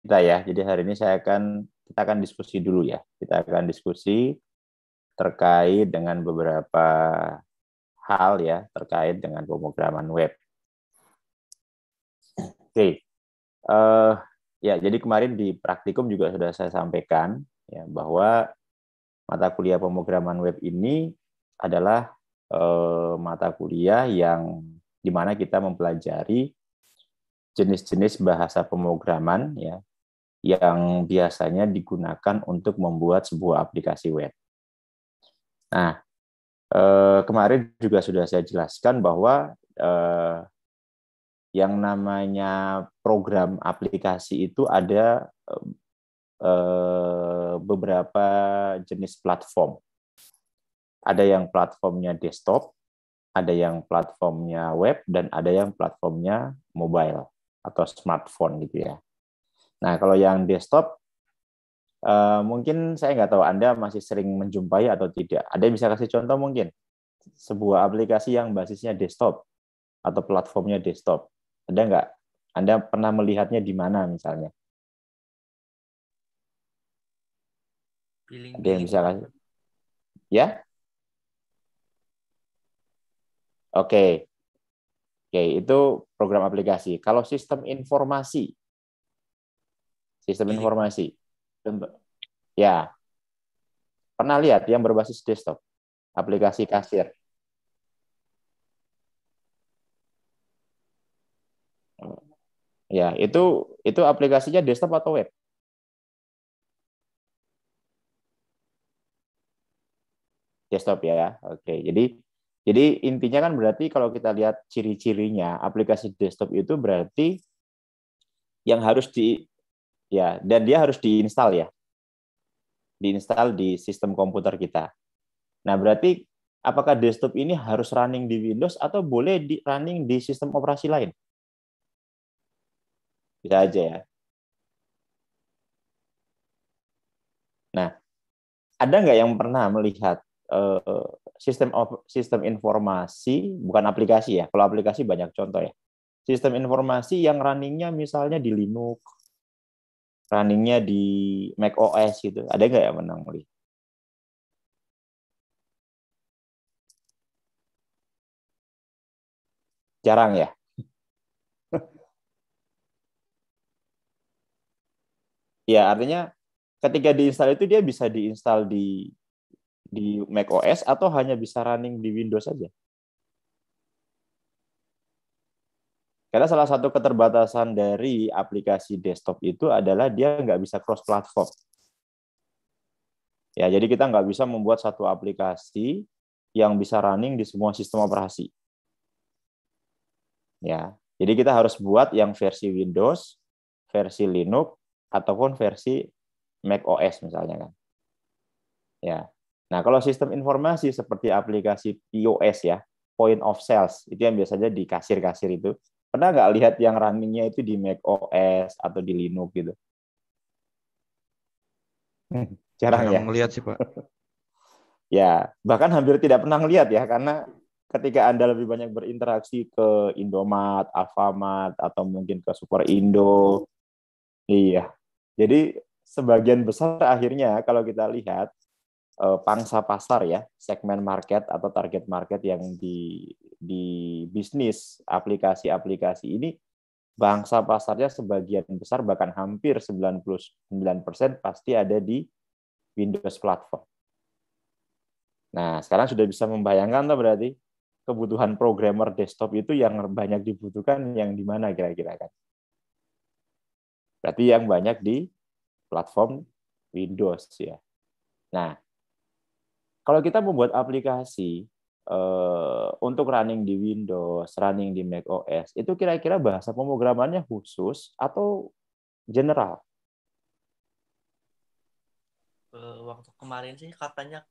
kita ya. Jadi hari ini kita akan diskusi dulu ya. Kita akan diskusi terkait dengan beberapa hal ya terkait dengan pemrograman web. Oke, uh, ya jadi kemarin di praktikum juga sudah saya sampaikan ya bahwa mata kuliah pemrograman web ini adalah mata kuliah yang di mana kita mempelajari jenis-jenis bahasa pemrograman ya yang biasanya digunakan untuk membuat sebuah aplikasi web. Nah, kemarin juga sudah saya jelaskan bahwa yang namanya program aplikasi itu ada beberapa jenis platform. Ada yang platformnya desktop, ada yang platformnya web, dan ada yang platformnya mobile atau smartphone gitu ya. Nah, kalau yang desktop, mungkin saya nggak tahu Anda masih sering menjumpai atau tidak. Ada yang bisa kasih contoh mungkin? Sebuah aplikasi yang basisnya desktop atau platformnya desktop. Ada nggak? Anda pernah melihatnya di mana misalnya? Ada yang Billing-billing bisa Pak. kasih? Ya? Oke. Oke, itu program aplikasi. Kalau sistem Billing Pak. informasi, ya pernah lihat yang berbasis desktop, aplikasi kasir. Ya, itu aplikasinya desktop atau web? Desktop ya. Oke, jadi intinya kan berarti kalau kita lihat ciri-cirinya, aplikasi desktop itu berarti yang harus ya dan dia harus diinstal di sistem komputer kita. Nah, berarti apakah desktop ini harus running di Windows atau boleh running di sistem operasi lain? Bisa aja ya. Nah, ada nggak yang pernah melihat sistem informasi, bukan aplikasi ya? Kalau aplikasi banyak contoh ya. Sistem informasi yang runningnya misalnya di Linux, runningnya di Mac OS gitu. Ada nggak yang pernah melihat? Jarang ya. Ya, artinya ketika diinstal itu dia bisa diinstal di Mac OS atau hanya bisa running di Windows saja. Karena salah satu keterbatasan dari aplikasi desktop itu adalah dia nggak bisa cross platform. Ya, jadi kita nggak bisa membuat satu aplikasi yang bisa running di semua sistem operasi. Ya, jadi kita harus buat yang versi Windows, versi Linux, ataupun versi Mac OS misalnya kan. Ya. Nah, kalau sistem informasi seperti aplikasi POS ya, Point of Sales, itu yang biasanya di kasir-kasir itu. Pernah nggak lihat yang runningnya itu di Mac OS atau di Linux gitu? Jarang Jarang ya. ngelihat sih Pak. Ya, bahkan hampir tidak pernah lihat ya, karena ketika Anda lebih banyak berinteraksi ke Indomart, Alfamart, atau mungkin ke Super Indo, iya. Jadi sebagian besar akhirnya kalau kita lihat pangsa pasar ya, segmen market atau target market yang di bisnis aplikasi-aplikasi ini, bangsa pasarnya sebagian besar bahkan hampir 99% pasti ada di Windows platform. Nah, sekarang sudah bisa membayangkan tuh berarti kebutuhan programmer desktop itu yang banyak dibutuhkan yang di mana kira-kira kan? Berarti yang banyak di platform Windows ya. Nah, kalau kita membuat aplikasi untuk running di Windows, running di Mac OS, itu kira-kira bahasa pemrogramannya khusus atau general? Waktu kemarin sih katanya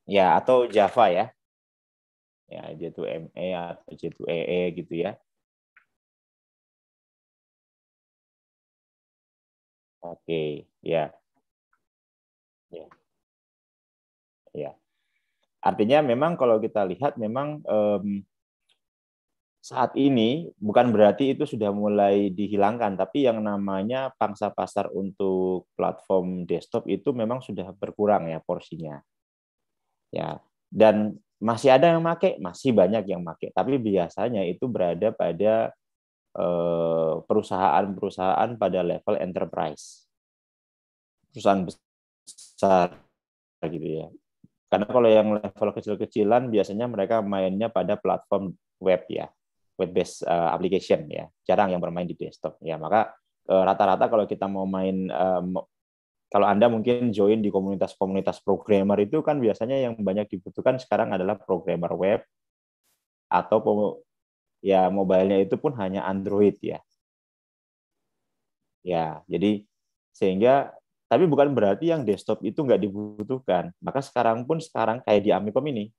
Ya, atau Java ya? ya J2ME atau J2EE gitu ya. Oke, ya, ya, ya. Artinya memang kalau kita lihat memang saat ini bukan berarti itu sudah mulai dihilangkan, tapi yang namanya pangsa pasar untuk platform desktop itu memang sudah berkurang ya porsinya. Ya. Dan masih ada yang pakai, masih banyak yang pakai, tapi biasanya itu berada pada perusahaan-perusahaan pada level enterprise. Perusahaan besar gitu ya. Karena kalau yang level kecil-kecilan biasanya mereka mainnya pada platform web ya, web based application ya, jarang yang bermain di desktop ya. Maka rata-rata kalau kita mau main, kalau Anda mungkin join di komunitas-komunitas programmer itu kan biasanya yang banyak dibutuhkan sekarang adalah programmer web atau ya mobile-nya itu pun hanya Android ya. Ya, jadi sehingga tapi bukan berarti yang desktop itu nggak dibutuhkan. Maka sekarang kayak di Amikom ini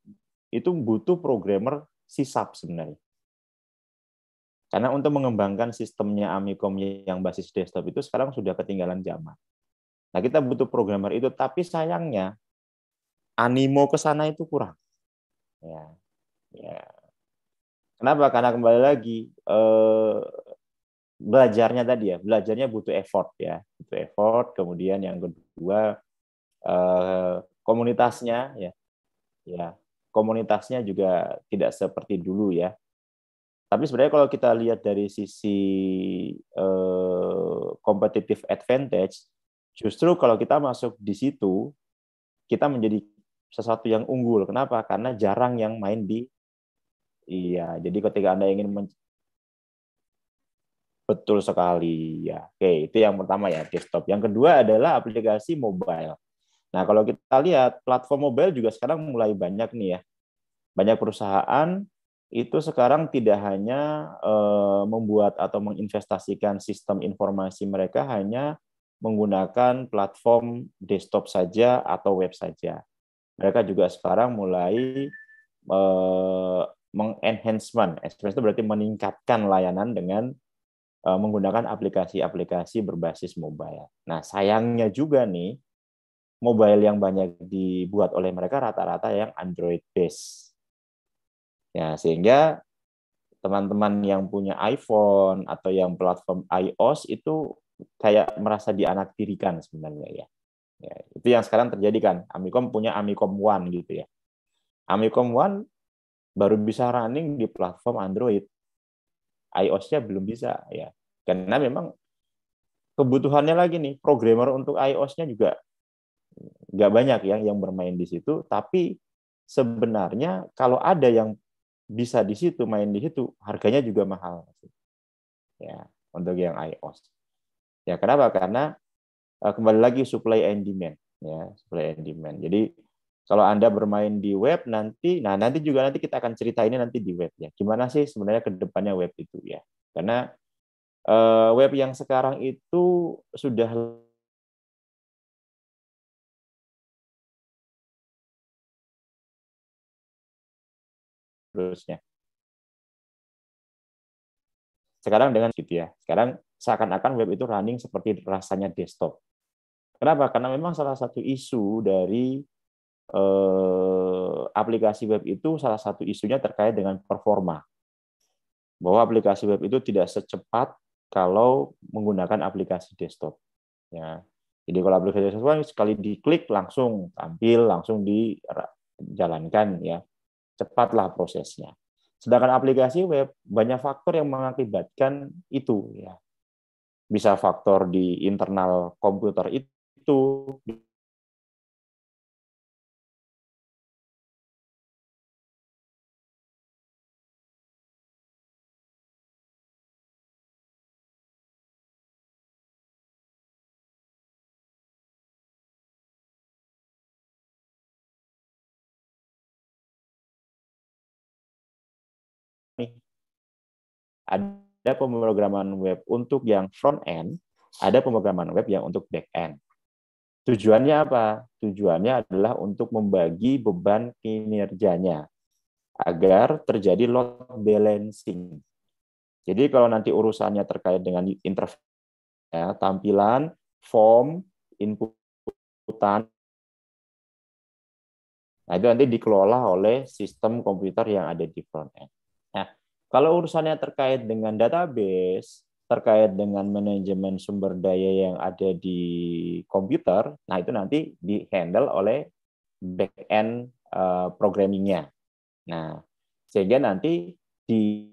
itu butuh programmer C# sebenarnya. Karena untuk mengembangkan sistemnya Amikom yang basis desktop itu sekarang sudah ketinggalan zaman. Nah, kita butuh programmer itu, tapi sayangnya animo ke sana itu kurang. Ya, ya. Kenapa? Karena kembali lagi belajarnya tadi ya, belajarnya butuh effort ya, butuh effort. Kemudian yang kedua komunitasnya ya, ya komunitasnya juga tidak seperti dulu ya. Tapi sebenarnya kalau kita lihat dari sisi competitive advantage, justru kalau kita masuk di situ, kita menjadi sesuatu yang unggul. Kenapa? Karena jarang yang main di, iya. Jadi ketika Anda ingin betul sekali ya. Oke, itu yang pertama ya, desktop. Yang kedua adalah aplikasi mobile. Nah, kalau kita lihat platform mobile juga sekarang mulai banyak nih ya. Banyak perusahaan itu sekarang tidak hanya membuat atau menginvestasikan sistem informasi mereka hanya menggunakan platform desktop saja atau web saja. Mereka juga sekarang mulai mengenhancement. Enhancement itu berarti meningkatkan layanan dengan menggunakan aplikasi-aplikasi berbasis mobile. Nah, sayangnya juga nih, mobile yang banyak dibuat oleh mereka rata-rata yang Android based. Ya, sehingga teman-teman yang punya iPhone atau yang platform iOS itu kayak merasa dianaktirikan sebenarnya ya. Ya, itu yang sekarang terjadi kan. Amikom punya Amikom One gitu ya. Amikom One baru bisa running di platform Android. iOS-nya belum bisa ya. Karena memang kebutuhannya lagi nih, programmer untuk iOS-nya juga nggak banyak yang bermain di situ, tapi sebenarnya kalau ada yang bisa di situ, main di situ, harganya juga mahal. Ya, untuk yang iOS. Ya, kenapa? Karena kembali lagi supply and demand. Ya, supply and demand. Jadi kalau Anda bermain di web nanti, nah nanti juga nanti kita akan cerita ini nanti di web ya. Gimana sih sebenarnya ke depannya web itu ya? Karena web yang sekarang itu sudah terusnya. Sekarang dengan gitu ya. Sekarang seakan-akan web itu running seperti rasanya desktop. Kenapa? Karena memang salah satu isu dari aplikasi web itu salah satu isunya terkait dengan performa. Bahwa aplikasi web itu tidak secepat kalau menggunakan aplikasi desktop. Ya. Jadi kalau aplikasi desktop sekali diklik langsung tampil, langsung dijalankan ya. Cepatlah prosesnya. Sedangkan aplikasi web banyak faktor yang mengakibatkan itu ya. Bisa faktor di internal komputer itu, ada pemrograman web untuk yang front end, ada pemrograman web yang untuk back end. Tujuannya apa? Tujuannya adalah untuk membagi beban kinerjanya. agar terjadi load balancing. Jadi kalau nanti urusannya terkait dengan interface, ya, tampilan, form, inputan, nah itu nanti dikelola oleh sistem komputer yang ada di front end. Nah, kalau urusannya terkait dengan database, terkait dengan manajemen sumber daya yang ada di komputer, nah itu nanti di-handle oleh back-end programmingnya. Nah, sehingga nanti di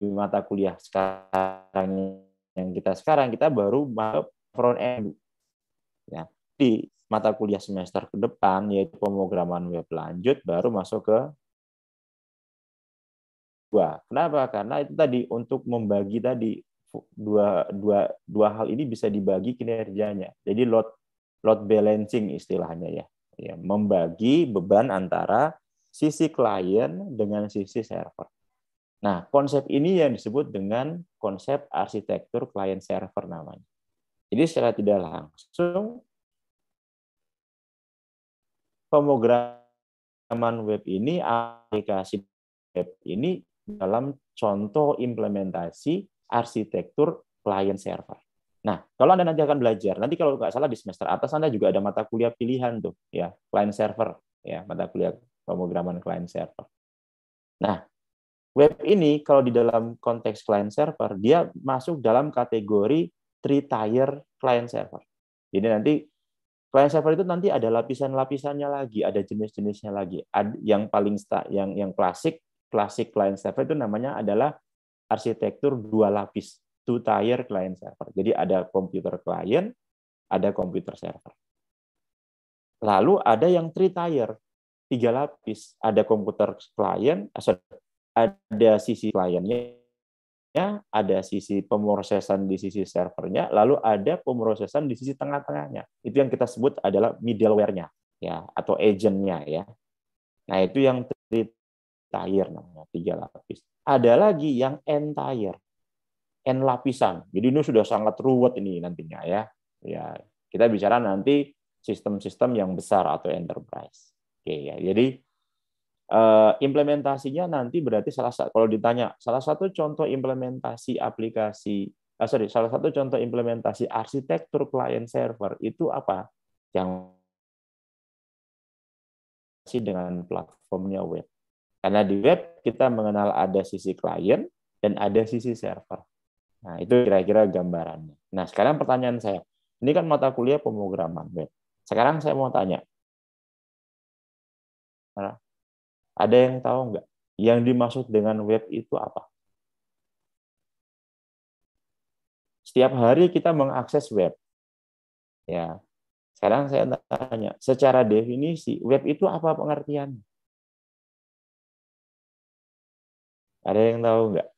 mata kuliah sekarang yang kita baru masuk front end. Ya, di mata kuliah semester ke depan yaitu pemrograman web lanjut baru masuk ke dua. Kenapa? Karena itu tadi untuk membagi tadi dua hal ini bisa dibagi kinerjanya. Jadi load balancing istilahnya ya. Ya, membagi beban antara sisi klien dengan sisi server. Nah, konsep ini yang disebut dengan konsep arsitektur client server namanya. Jadi secara tidak langsung pemrograman web ini, aplikasi web ini dalam contoh implementasi arsitektur client server. Nah, kalau Anda nanti akan belajar, nanti kalau nggak salah di semester atas Anda juga ada mata kuliah pilihan tuh, ya, client server, ya, mata kuliah pemrograman client server. Nah, web ini kalau di dalam konteks client server, dia masuk dalam kategori three-tier client server. Jadi nanti client server itu nanti ada lapisan-lapisannya lagi, ada jenis-jenisnya lagi. Yang paling yang klasik client server itu namanya adalah arsitektur dua lapis, two-tier client server. Jadi ada komputer client, ada komputer server. Lalu ada yang three-tier, tiga lapis, ada komputer client, ada sisi kliennya, ada sisi pemrosesan di sisi servernya, lalu ada pemrosesan di sisi tengah-tengahnya. Itu yang kita sebut adalah middleware-nya, ya, atau agent-nya, ya. Nah, itu yang three-tier namanya, tiga lapis. Ada lagi yang n-tier, n lapisan. Jadi ini sudah sangat ruwet ini nantinya, ya. Ya, kita bicara nanti sistem-sistem yang besar atau enterprise. Oke, ya. Jadi implementasinya nanti berarti kalau ditanya salah satu contoh implementasi aplikasi salah satu contoh implementasi arsitektur client server itu apa? Yang dengan platformnya web. Karena di web kita mengenal ada sisi client dan ada sisi server. Nah, itu kira-kira gambarannya. Nah, sekarang pertanyaan saya. Ini kan mata kuliah pemrograman web. Sekarang saya mau tanya. Ada yang tahu nggak? Yang dimaksud dengan web itu apa? Setiap hari kita mengakses web. Ya. Sekarang saya tanya, secara definisi, web itu apa pengertiannya? Ada yang tahu nggak?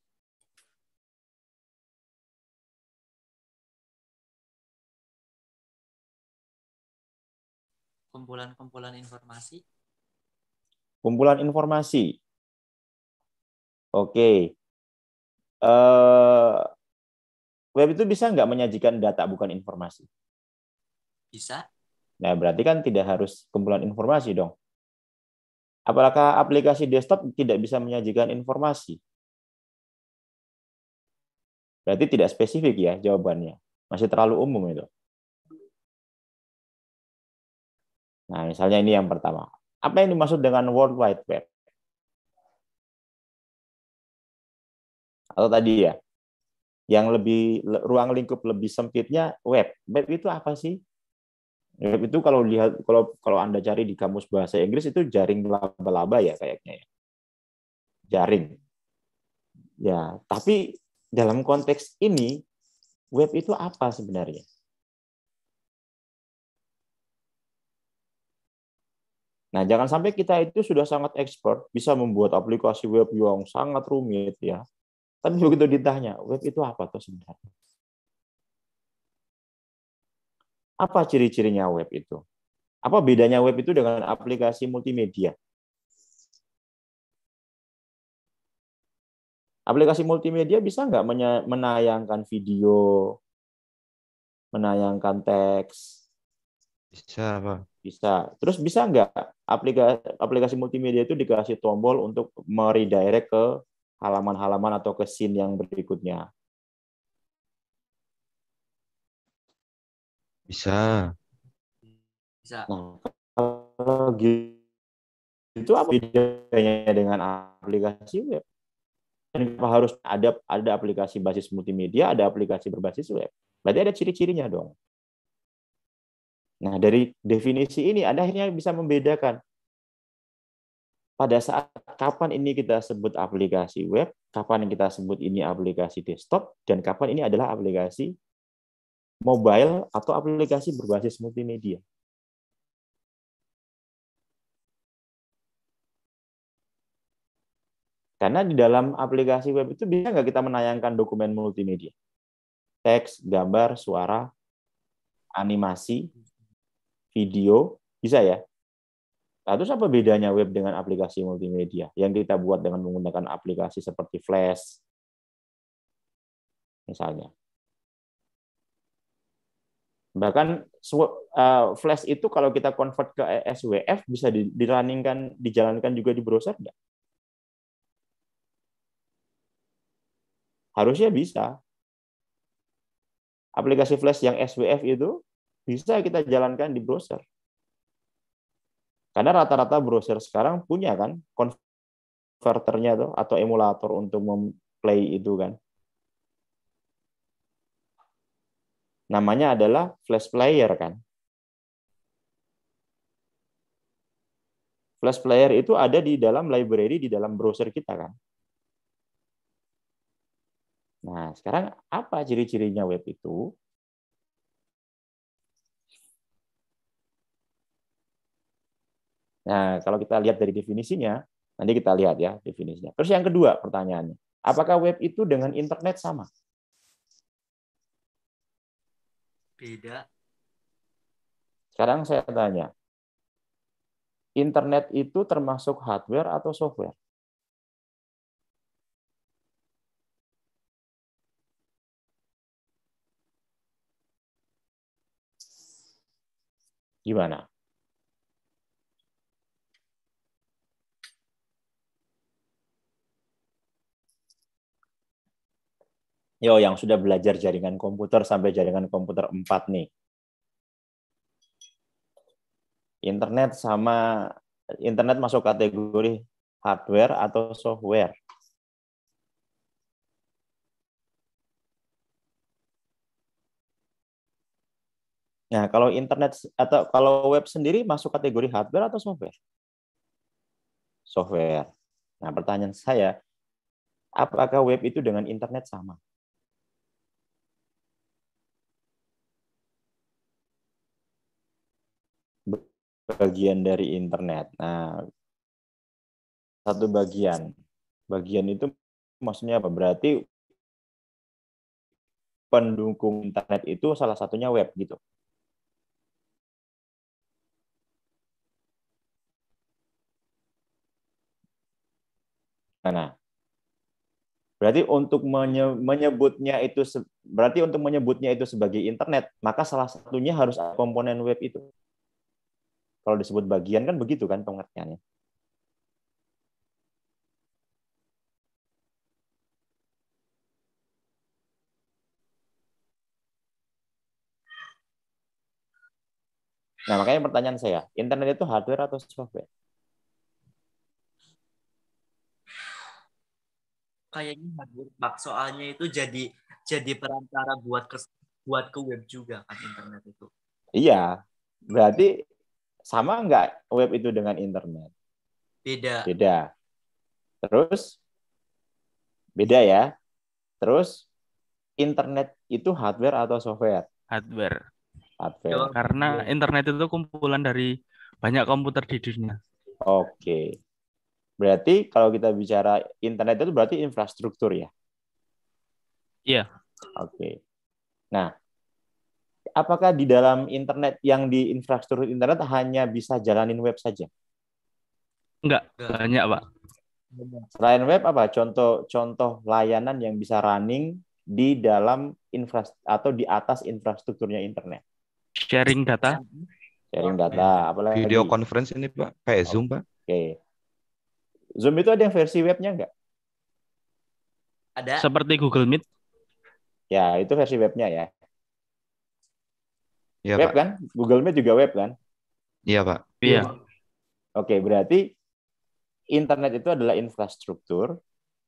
Kumpulan-kumpulan informasi. Kumpulan informasi. Oke. Web itu bisa nggak menyajikan data bukan informasi? Bisa. Nah, berarti kan tidak harus kumpulan informasi dong. Apakah aplikasi desktop tidak bisa menyajikan informasi? Berarti tidak spesifik ya jawabannya. Masih terlalu umum itu. Nah, misalnya ini yang pertama. Apa yang dimaksud dengan World Wide Web? Atau tadi ya, yang lebih ruang lingkup lebih sempitnya web. Web itu apa sih? Web itu kalau lihat kalau Anda cari di kamus bahasa Inggris itu jaring laba-laba ya kayaknya ya. Jaring. Ya, tapi dalam konteks ini web itu apa sebenarnya? Nah, jangan sampai kita itu sudah sangat expert, bisa membuat aplikasi web yang sangat rumit ya. Tapi begitu ditanya, web itu apa tuh sebenarnya? Apa ciri-cirinya web itu? Apa bedanya web itu dengan aplikasi multimedia? Aplikasi multimedia bisa nggak menayangkan video, menayangkan teks? Bisa, Pak. Bisa. Terus bisa nggak aplikasi multimedia itu dikasih tombol untuk meredirect ke halaman-halaman atau ke scene yang berikutnya? Bisa. Bisa. Nah, kalau gitu apa bedanya dengan aplikasi web? Kenapa harus ada aplikasi basis multimedia, ada aplikasi berbasis web? Berarti ada ciri-cirinya dong. Nah, dari definisi ini Anda akhirnya bisa membedakan pada saat kapan ini kita sebut aplikasi web, kapan kita sebut ini aplikasi desktop, dan kapan ini adalah aplikasi mobile atau aplikasi berbasis multimedia. Karena di dalam aplikasi web itu bisa nggak kita menayangkan dokumen multimedia? Teks, gambar, suara, animasi, video, bisa ya? Nah, terus apa bedanya web dengan aplikasi multimedia yang kita buat dengan menggunakan aplikasi seperti Flash, misalnya? Bahkan Flash itu kalau kita convert ke SWF bisa dijalankan juga di browser nggak? Harusnya bisa. Aplikasi Flash yang SWF itu bisa kita jalankan di browser. Karena rata-rata browser sekarang punya kan converternya tuh atau emulator untuk memplay itu kan. Namanya adalah Flash Player kan. Flash Player itu ada di dalam library di dalam browser kita kan. Nah, sekarang apa ciri-cirinya web itu? Nah, kalau kita lihat dari definisinya, nanti kita lihat ya definisinya. Terus yang kedua pertanyaannya, apakah web itu dengan internet sama? Beda. Sekarang saya tanya, internet itu termasuk hardware atau software? Gimana? Yo, yang sudah belajar jaringan komputer sampai jaringan komputer 4 nih. Internet masuk kategori hardware atau software? Nah, kalau internet atau kalau web sendiri masuk kategori hardware atau software? Software. Nah, pertanyaan saya, apakah web itu dengan internet sama? Bagian dari internet. Nah, satu bagian. Bagian itu maksudnya apa? Berarti pendukung internet itu salah satunya web gitu. Nah, berarti untuk menyebutnya itu sebagai internet, maka salah satunya harus ada komponen web itu. Kalau disebut bagian kan begitu kan pengertiannya. Nah, makanya pertanyaan saya, internet itu hardware atau software? Kayaknya hardware, Pak. Soalnya itu jadi perantara buat ke web juga kan internet itu. Iya, berarti sama nggak web itu dengan internet? Beda. Beda. Terus, beda ya. Terus, internet itu hardware atau software? Hardware. Hardware. Karena internet itu kumpulan dari banyak komputer di dunia. Oke. Berarti kalau kita bicara internet itu berarti infrastruktur ya? Iya. Oke. Nah, apakah di dalam internet yang di infrastruktur internet hanya bisa jalanin web saja? Enggak, banyak, Pak. Selain web apa? Contoh layanan yang bisa running di dalam atau di atas infrastrukturnya internet. Sharing data. Sharing Online. data, apalagi. Video conference ini Pak, kayak Zoom Pak. Oke. Zoom itu ada yang versi webnya nggak? Ada. Seperti Google Meet. Ya, itu versi webnya ya. Iya Web Pak. kan? Google Meet juga web kan? Iya Pak. Iya. Oke, berarti internet itu adalah infrastruktur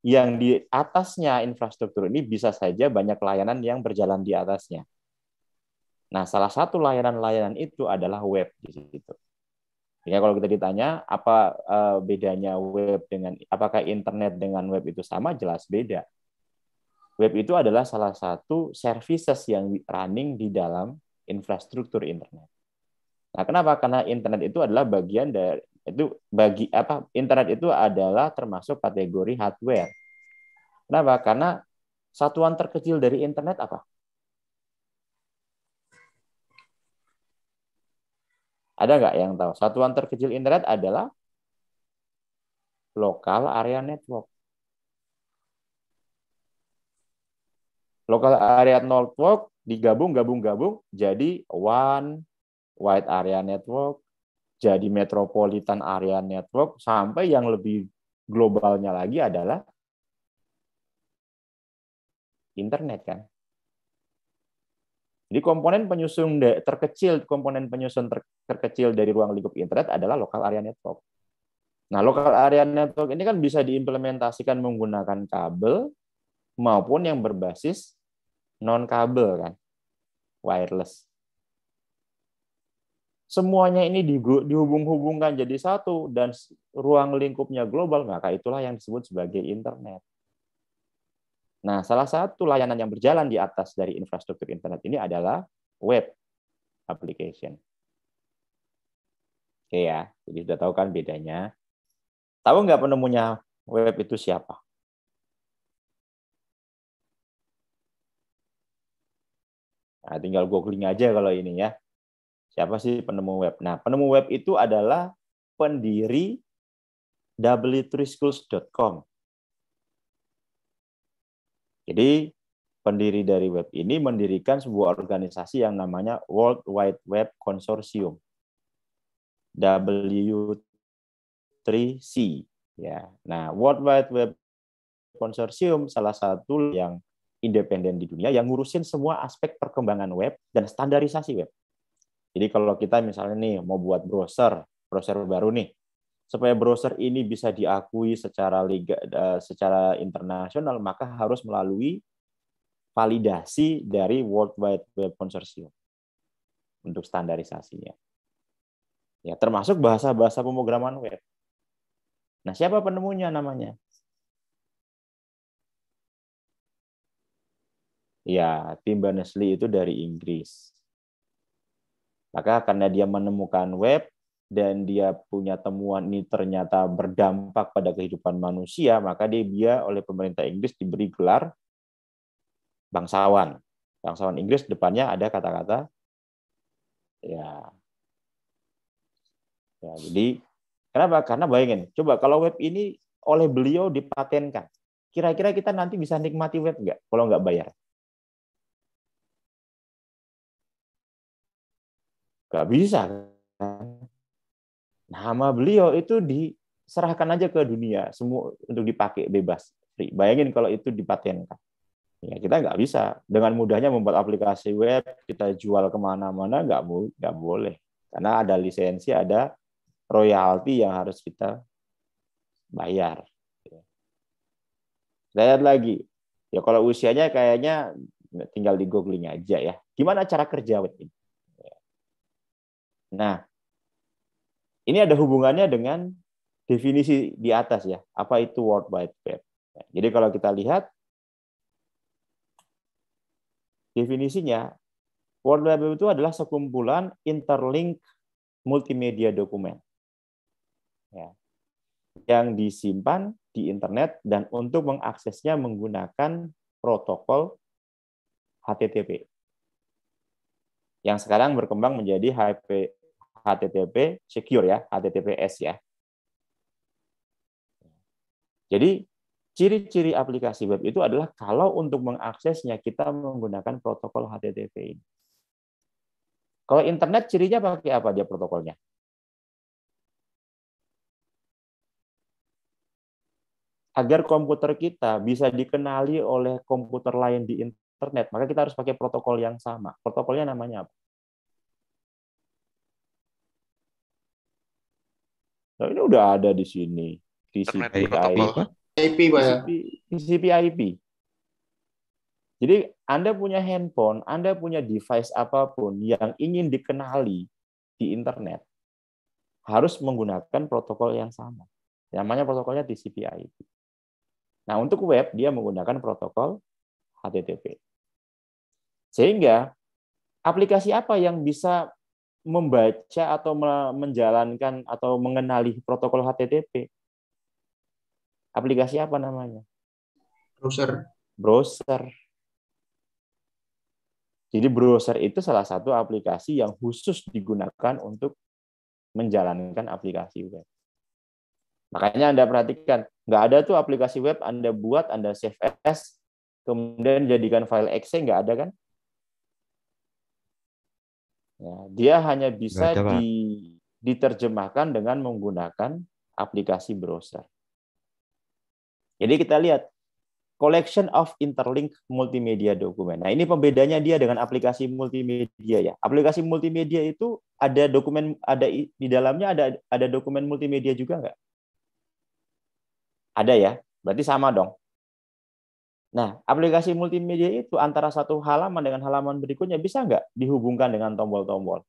yang di atasnya infrastruktur ini bisa saja banyak layanan yang berjalan di atasnya. Nah, salah satu layanan-layanan itu adalah web di situ. Ya, kalau kita ditanya apa bedanya web dengan apakah internet dengan web itu sama, jelas beda. Web itu adalah salah satu services yang running di dalam infrastruktur internet. Nah, kenapa? Karena internet itu adalah bagian dari internet itu adalah termasuk kategori hardware. Kenapa? Karena satuan terkecil dari internet apa? Ada nggak yang tahu? Satuan terkecil internet adalah local area network. Local area network digabung jadi one wide area network, jadi metropolitan area network, sampai yang lebih globalnya lagi adalah internet kan. Jadi komponen penyusun terkecil dari ruang lingkup internet adalah local area network. Nah, local area network ini kan bisa diimplementasikan menggunakan kabel maupun yang berbasis non kabel kan, wireless. Semuanya ini dihubung-hubungkan jadi satu dan ruang lingkupnya global, maka itulah yang disebut sebagai internet. Nah, salah satu layanan yang berjalan di atas dari infrastruktur internet ini adalah web application. Oke ya, jadi sudah tahu kan bedanya. Tahu nggak penemunya web itu siapa? Nah, tinggal googling aja kalau ini ya. Siapa sih penemu web? Nah, penemu web itu adalah pendiri w3schools.com. Jadi, pendiri dari web ini mendirikan sebuah organisasi yang namanya World Wide Web Consortium. W3C. Ya. Nah, World Wide Web Consortium salah satu yang independen di dunia yang ngurusin semua aspek perkembangan web dan standarisasi web. Jadi kalau kita misalnya nih mau buat browser baru nih, supaya browser ini bisa diakui secara internasional, maka harus melalui validasi dari World Wide Web Consortium untuk standarisasinya. Ya, termasuk bahasa-bahasa pemrograman web. Nah, siapa penemunya namanya? Ya, Tim Berners-Lee itu dari Inggris. Maka karena dia menemukan web dan dia punya temuan ini ternyata berdampak pada kehidupan manusia, maka dia oleh pemerintah Inggris diberi gelar bangsawan. Bangsawan Inggris depannya ada kata-kata ya. Jadi kenapa? Karena bayangin, coba kalau web ini oleh beliau dipatenkan, kira-kira kita nanti bisa nikmati web nggak kalau nggak bayar? Nggak bisa kan? Nama beliau itu diserahkan aja ke dunia semua untuk dipakai bebas, free. Bayangin kalau itu dipatenkan, ya kita nggak bisa dengan mudahnya membuat aplikasi web kita jual kemana-mana, nggak boleh karena ada lisensi, ada royalti yang harus kita bayar. Lihat lagi, ya kalau usianya kayaknya tinggal di googling aja ya. Gimana cara kerja web ini? Nah, ini ada hubungannya dengan definisi di atas ya. Apa itu World Wide Web? Jadi kalau kita lihat definisinya, World Wide Web itu adalah sekumpulan interlink multimedia dokumen ya, yang disimpan di internet dan untuk mengaksesnya menggunakan protokol HTTP yang sekarang berkembang menjadi HTTP secure ya, HTTPS ya. Jadi ciri-ciri aplikasi web itu adalah kalau untuk mengaksesnya kita menggunakan protokol HTTP ini. Kalau internet cirinya pakai apa dia protokolnya? Agar komputer kita bisa dikenali oleh komputer lain di internet, maka kita harus pakai protokol yang sama. Protokolnya namanya apa? Nah, ini udah ada di sini. Internet TCP/IP. protokol, Pak. IP, Pak ya. TCP/IP. Jadi Anda punya handphone, Anda punya device apapun yang ingin dikenali di internet, harus menggunakan protokol yang sama. Namanya protokolnya TCP/IP. Nah, untuk web, dia menggunakan protokol HTTP. Sehingga, aplikasi apa yang bisa membaca atau menjalankan atau mengenali protokol HTTP? Aplikasi apa namanya? Browser. Jadi browser itu salah satu aplikasi yang khusus digunakan untuk menjalankan aplikasi web. Makanya Anda perhatikan, nggak ada tuh aplikasi web Anda buat, Anda save as, kemudian jadikan file exe, nggak ada kan? Ya, dia hanya bisa Nggak ada, Pak. diterjemahkan dengan menggunakan aplikasi browser. Jadi kita lihat, collection of interlinked multimedia document. Nah, ini pembedanya dia dengan aplikasi multimedia ya. Aplikasi multimedia itu ada dokumen, ada di dalamnya ada dokumen multimedia juga nggak? Ada ya, berarti sama dong. Nah, aplikasi multimedia itu antara satu halaman dengan halaman berikutnya bisa nggak dihubungkan dengan tombol-tombol?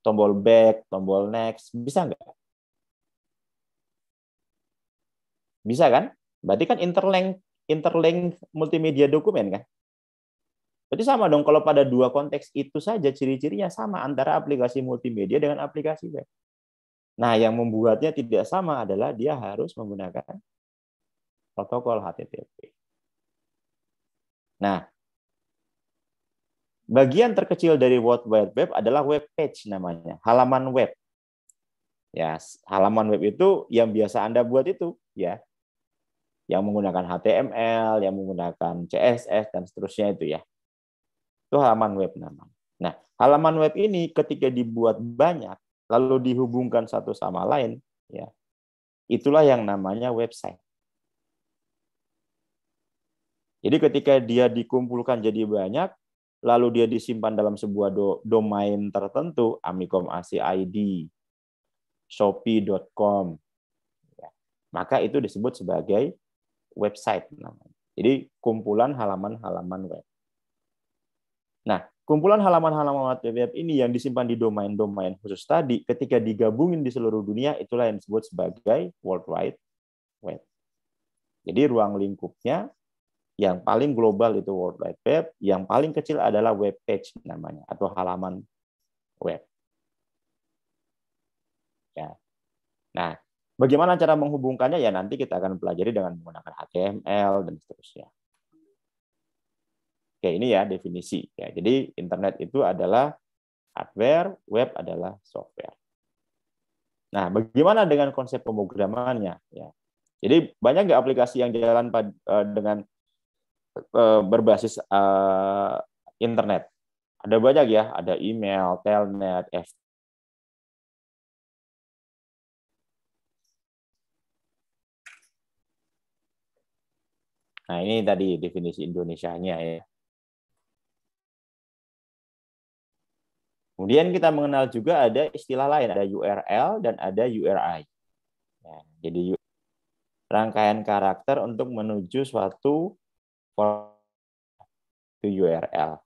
Tombol back, tombol next, bisa nggak? Bisa kan? Berarti kan interlink multimedia dokumen kan? Berarti sama dong kalau pada dua konteks itu saja ciri-cirinya sama antara aplikasi multimedia dengan aplikasi web. Nah, yang membuatnya tidak sama adalah dia harus menggunakan protokol HTTP. Nah, bagian terkecil dari World Wide Web adalah web page namanya, halaman web. Ya, halaman web itu yang biasa Anda buat itu, ya. Yang menggunakan HTML, yang menggunakan CSS dan seterusnya itu ya. Itu halaman web namanya. Nah, halaman web ini ketika dibuat banyak lalu dihubungkan satu sama lain, ya. Itulah yang namanya website. Jadi ketika dia dikumpulkan jadi banyak, lalu dia disimpan dalam sebuah domain tertentu, Amikom.ac.id, Shopee.com, ya, maka itu disebut sebagai website namanya. Jadi kumpulan halaman-halaman web. Nah, kumpulan halaman-halaman web ini yang disimpan di domain-domain khusus tadi, ketika digabungin di seluruh dunia, itulah yang disebut sebagai World Wide Web. Jadi ruang lingkupnya yang paling global itu World Wide Web, yang paling kecil adalah web page namanya, atau halaman web. Ya. Nah, bagaimana cara menghubungkannya? Ya nanti kita akan pelajari dengan menggunakan HTML dan seterusnya. Oke, ini ya definisi. Ya, jadi internet itu adalah hardware, web adalah software. Nah, bagaimana dengan konsep pemrogramannya? Ya. Jadi banyak nggak aplikasi yang jalan dengan berbasis internet? Ada banyak ya, ada email, telnet, Nah, ini tadi definisi Indonesianya ya. Kemudian kita mengenal juga ada istilah lain, ada URL dan ada URI. Ya, jadi rangkaian karakter untuk menuju suatu URL.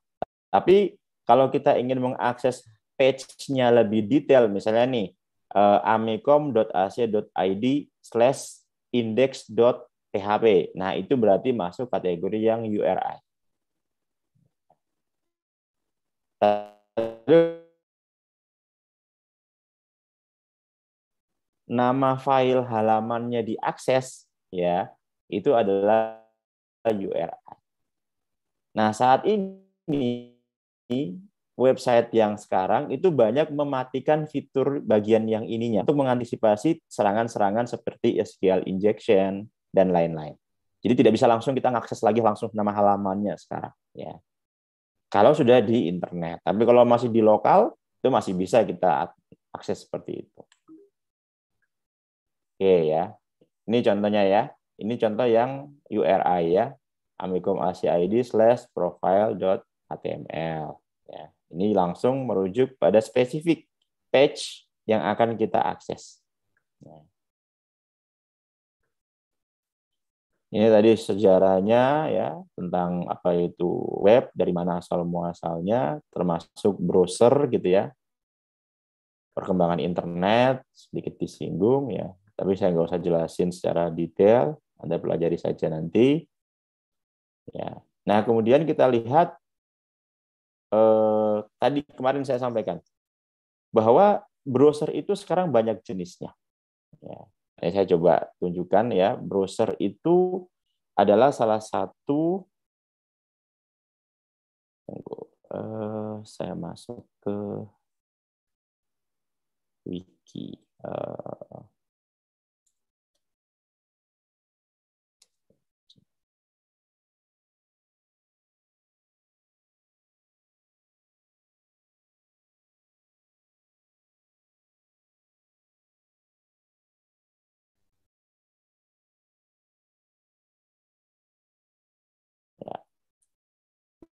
Tapi kalau kita ingin mengakses page-nya lebih detail, misalnya nih, amikom.ac.id/index.php. Nah, itu berarti masuk kategori yang URI. Nama file halamannya diakses, ya, itu adalah URI. Nah, saat ini website yang sekarang itu banyak mematikan fitur bagian yang ininya untuk mengantisipasi serangan-serangan seperti SQL injection dan lain-lain. Jadi tidak bisa langsung kita ngakses lagi langsung nama halamannya sekarang, ya. Kalau sudah di internet. Tapi kalau masih di lokal, itu masih bisa kita akses seperti itu. Oke ya. Ini contohnya ya. Ini contoh yang URI ya. amikum.acid/profile.html. Ya. Ini langsung merujuk pada spesifik page yang akan kita akses. Ya. Ini tadi sejarahnya ya tentang apa itu web, dari mana asal muasalnya, termasuk browser gitu ya. Perkembangan internet sedikit disinggung ya, tapi saya nggak usah jelasin secara detail, Anda pelajari saja nanti. Ya. Nah kemudian kita lihat tadi kemarin saya sampaikan bahwa browser itu sekarang banyak jenisnya. Ya. Ini saya coba tunjukkan ya, browser itu adalah salah satu. Saya masuk ke wiki.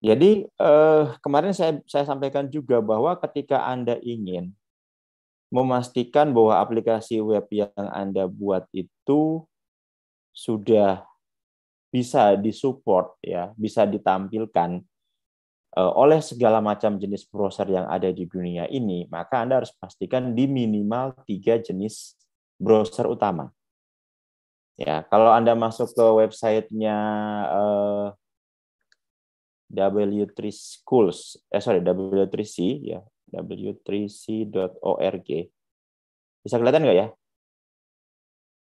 Jadi kemarin saya sampaikan juga bahwa ketika Anda ingin memastikan bahwa aplikasi web yang Anda buat itu sudah bisa disupport ya, bisa ditampilkan oleh segala macam jenis browser yang ada di dunia ini, maka Anda harus pastikan di minimal 3 jenis browser utama. Ya, kalau Anda masuk ke websitenya W3Schools, W3C ya, w3c.org. Bisa kelihatan nggak ya?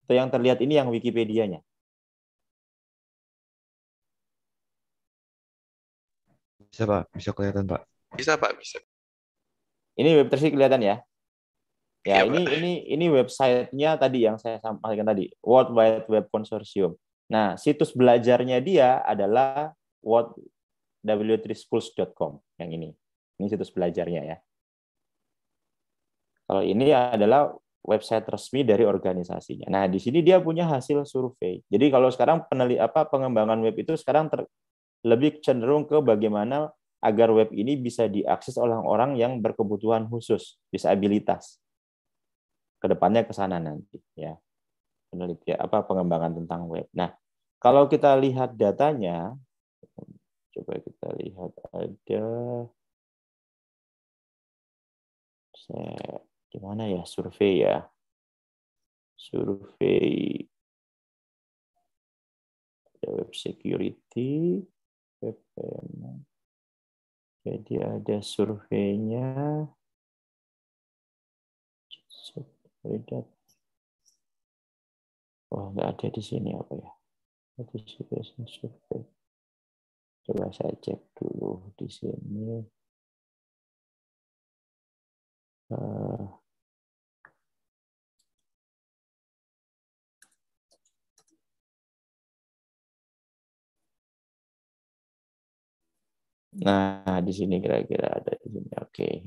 Itu yang terlihat ini yang Wikipedia-nya. Bisa Pak, bisa kelihatan Pak. Bisa Pak, bisa. Ini Web3C kelihatan ya? Ya, Iya, Pak. ini websitenya tadi yang saya sampaikan tadi, World Wide Web Consortium. Nah, situs belajarnya dia adalah w3schools.com yang ini. Ini situs belajarnya ya. Kalau ini adalah website resmi dari organisasinya. Nah, di sini dia punya hasil survei. Jadi kalau sekarang pengembangan web itu sekarang lebih cenderung ke bagaimana agar web ini bisa diakses oleh orang yang berkebutuhan khusus, disabilitas. Kedepannya ke sana nanti ya. Penelitian pengembangan tentang web. Nah, kalau kita lihat datanya, coba kita lihat ada gimana ya survei ya. Survei ada web security, web payment. Jadi ada surveinya. Oh, nggak ada di sini apa ya? Participation survey. Coba saya cek dulu di sini. Nah, di sini kira-kira ada di sini. Oke.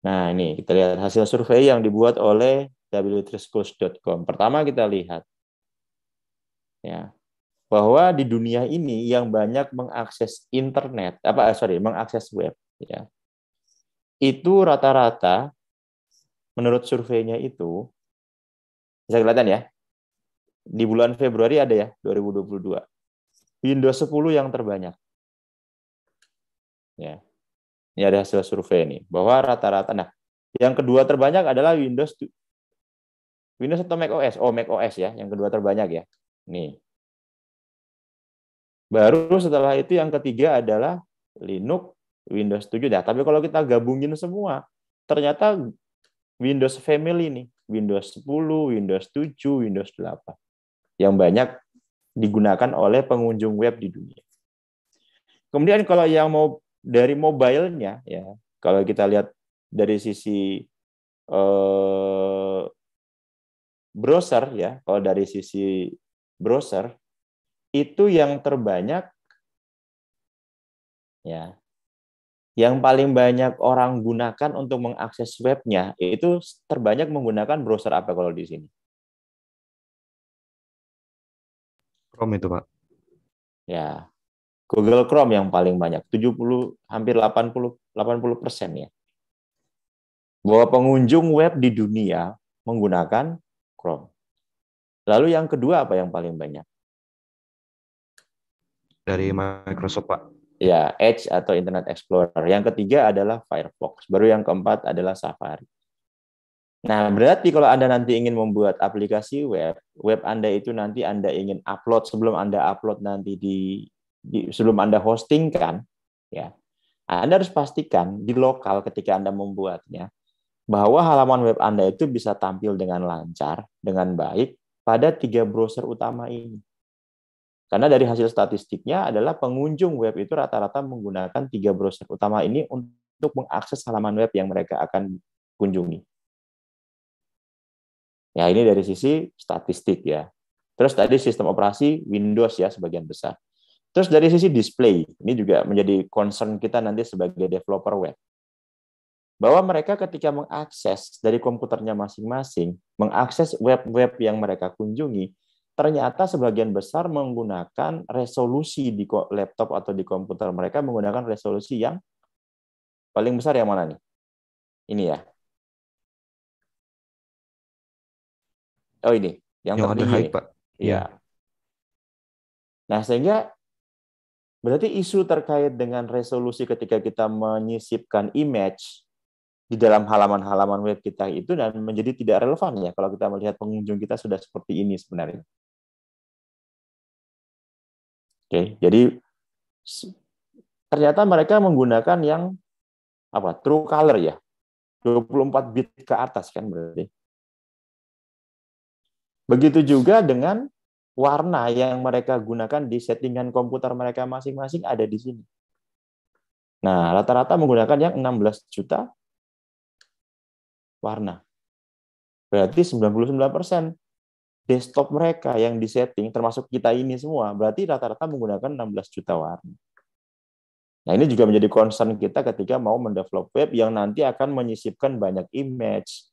Nah, ini kita lihat hasil survei yang dibuat oleh w3schools.com. Pertama kita lihat ya bahwa di dunia ini yang banyak mengakses internet, mengakses web ya. Itu rata-rata menurut surveinya itu bisa kelihatan ya. Di bulan Februari ada ya 2022. Windows 10 yang terbanyak. Ya. Ini ada hasil survei nih bahwa rata-rata. Nah, yang kedua terbanyak adalah Windows atau Mac OS. Oh, Mac OS ya, yang kedua terbanyak ya. Nih. Baru setelah itu yang ketiga adalah Linux, Windows 7. Nah, tapi kalau kita gabungin semua, ternyata Windows Family nih, Windows 10, Windows 7, Windows 8 yang banyak digunakan oleh pengunjung web di dunia. Kemudian kalau yang mau dari mobile-nya ya, kalau kita lihat dari sisi browser ya, kalau dari sisi browser itu yang terbanyak Ya. Yang paling banyak orang gunakan untuk mengakses webnya itu terbanyak menggunakan browser apa kalau di sini? Chrome itu, Pak. Ya, Google Chrome yang paling banyak, 70 hampir 80% ya. Bahwa pengunjung web di dunia menggunakan Chrome. Lalu yang kedua apa yang paling banyak? Dari Microsoft, Pak. Ya, Edge atau Internet Explorer. Yang ketiga adalah Firefox. Baru yang keempat adalah Safari. Nah, berarti kalau Anda nanti ingin membuat aplikasi web Anda itu nanti Anda ingin upload sebelum Anda upload nanti sebelum Anda hostingkan, ya, Anda harus pastikan di lokal ketika Anda membuatnya bahwa halaman web Anda itu bisa tampil dengan lancar, dengan baik pada 3 browser utama ini. Karena dari hasil statistiknya adalah pengunjung web itu rata-rata menggunakan 3 browser utama ini untuk mengakses halaman web yang mereka akan kunjungi. Ya, ini dari sisi statistik ya. Terus tadi sistem operasi Windows ya sebagian besar. Terus dari sisi display, ini juga menjadi concern kita nanti sebagai developer web. Bahwa mereka ketika mengakses dari komputernya masing-masing, mengakses web-web yang mereka kunjungi, ternyata sebagian besar menggunakan resolusi di laptop atau di komputer mereka menggunakan resolusi yang paling besar yang mana nih? Ini ya. Oh ini, yang tertinggi underhide, nih. Pak. Iya. Nah, sehingga berarti isu terkait dengan resolusi ketika kita menyisipkan image di dalam halaman-halaman web kita itu dan menjadi tidak relevan ya kalau kita melihat pengunjung kita sudah seperti ini sebenarnya. Oke, jadi ternyata mereka menggunakan yang apa? True color ya. 24 bit ke atas kan berarti. Begitu juga dengan warna yang mereka gunakan di settingan komputer mereka masing-masing ada di sini. Nah, rata-rata menggunakan yang 16 juta warna. Berarti 99% desktop mereka yang disetting, termasuk kita ini semua, berarti rata-rata menggunakan 16 juta warna. Nah, ini juga menjadi concern kita ketika mau mendevelop web yang nanti akan menyisipkan banyak image,